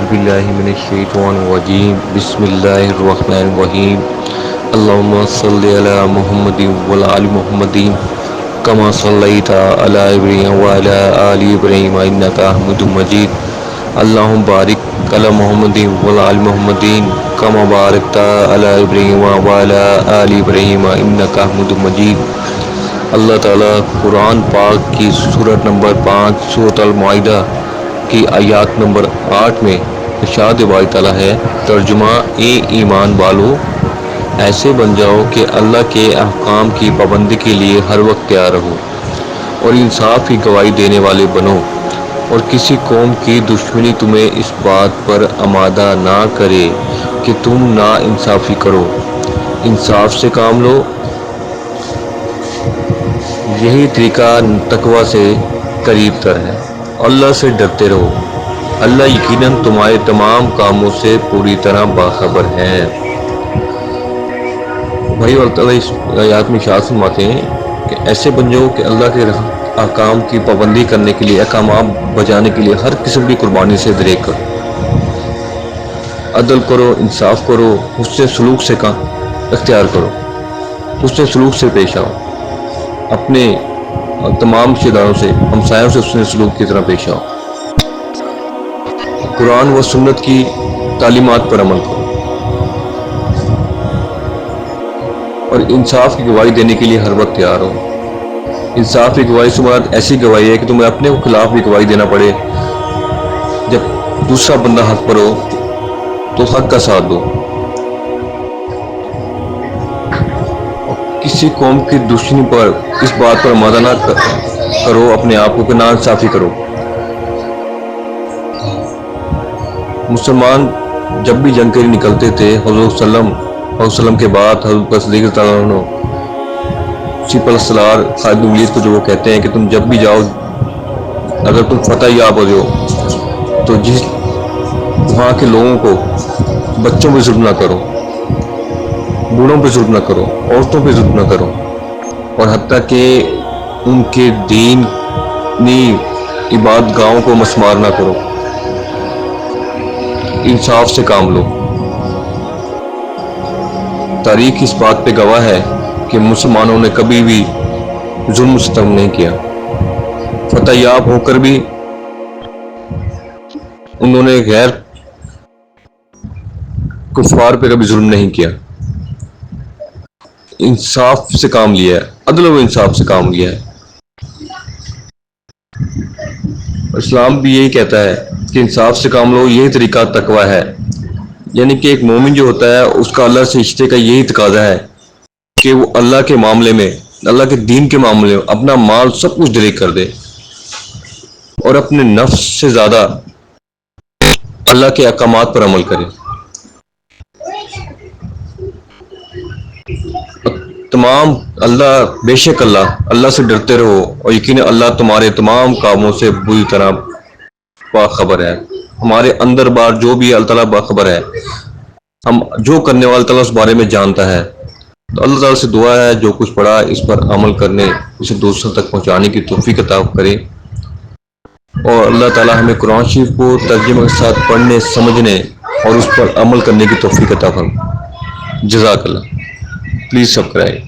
باللہ من الشیطان الرجیم بسم اللہ الرحمن الرحیم اللہم صلی علی محمد وعلی آل محمد کما صلیت علی ابراہیم وعلی آل ابراہیم انک حمید مجید اللہم بارک علی محمد وعلی آل محمد کما بارکت علی ابراہیم وعلی آل ابراہیم انک حمید مجید۔ اللہ تعالیٰ قرآن پاک کی سورۃ نمبر 5 سورۃ المائدہ کی آیات نمبر 8 میں ارشاد باری تعالیٰ ہے، ترجمہ: اے ایمان والو، ایسے بن جاؤ کہ اللہ کے احکام کی پابندی کے لیے ہر وقت تیار رہو اور انصاف کی گواہی دینے والے بنو، اور کسی قوم کی دشمنی تمہیں اس بات پر آمادہ نہ کرے کہ تم نا انصافی کرو، انصاف سے کام لو، یہی طریقہ تقوی سے قریب تر ہے۔ اللہ سے ڈرتے رہو، اللہ یقیناً تمہارے تمام کاموں سے پوری طرح باخبر ہے۔ بھائی، اللہ تعالیٰ اس آیات میں ارشاد فرماتے ہیں کہ ایسے بن جاؤ کہ اللہ کے احکام کی پابندی کرنے کے لیے، احکامات بجانے کے لیے ہر قسم کی قربانی سے دریغ کرو، عدل کرو، انصاف کرو، حسن سلوک سے اختیار کرو، حسن سلوک سے پیش آؤ، اپنے تمام رشتہ داروں سے، ہمسایوں سے حسن سلوک کی طرح پیش آؤ، قرآن و سنت کی تعلیمات پر عمل کرو، اور انصاف کی گواہی دینے کے لیے ہر وقت تیار ہو۔ انصاف کی گواہی سے مراد ایسی گواہی ہے کہ تمہیں اپنے خلاف بھی گواہی دینا پڑے، جب دوسرا بندہ حق پر ہو تو حق کا ساتھ دو، کسی قوم کی دشمنی پر اس بات پر آمادہ نہ کرو اپنے آپ کو کہ نا انصافی کرو۔ مسلمان جب بھی جنگ کے لیے نکلتے تھے، حضور صلی اللہ علیہ وسلم کے بعد حضرت صدیق تعالیٰ عنہ سپہ السلار خالد بن ولید کو جو وہ کہتے ہیں کہ تم جب بھی جاؤ، اگر تم فتح یاب ہو جاؤ تو جس وہاں کے لوگوں کو، بچوں پہ ظلم نہ کرو، بوڑھوں پہ ظلم نہ کرو، عورتوں پہ ظلم نہ کرو، اور حتیٰ کہ ان کے دینی عبادت گاہوں کو مسمار نہ کرو، انصاف سے کام لو۔ تاریخ اس بات پہ گواہ ہے کہ مسلمانوں نے کبھی بھی ظلم و ستم نہیں کیا، فتح یاب ہو کر بھی انہوں نے غیر کفار پہ کبھی ظلم نہیں کیا، انصاف سے کام لیا ہے، عدل و انصاف سے کام لیا ہے۔ اسلام بھی یہی کہتا ہے کہ انصاف سے کام لو، یہی طریقہ تقوی ہے، یعنی کہ ایک مومن جو ہوتا ہے اس کا اللہ سے رشتے کا یہی تقاضا ہے کہ وہ اللہ کے معاملے میں، اللہ کے دین کے معاملے میں اپنا مال سب کچھ دریغ کر دے اور اپنے نفس سے زیادہ اللہ کے احکامات پر عمل کرے۔ تمام بے شک اللہ سے ڈرتے رہو، اور یقیناً اللہ تمہارے تمام کاموں سے بری طرح باخبر ہے۔ ہمارے اندر بار جو بھی اللہ تعالیٰ باخبر ہے، ہم جو کرنے والے تعالیٰ اس بارے میں جانتا ہے۔ تو اللہ تعالیٰ سے دعا ہے جو کچھ پڑھا اس پر عمل کرنے، اسے دوسروں تک پہنچانے کی توفیق عطا کرے، اور اللہ تعالیٰ ہمیں قرآن شریف کو ترجمے کے ساتھ پڑھنے، سمجھنے اور اس پر عمل کرنے کی توفیق عطا فرمائے۔ جزاک اللہ۔ Please subscribe.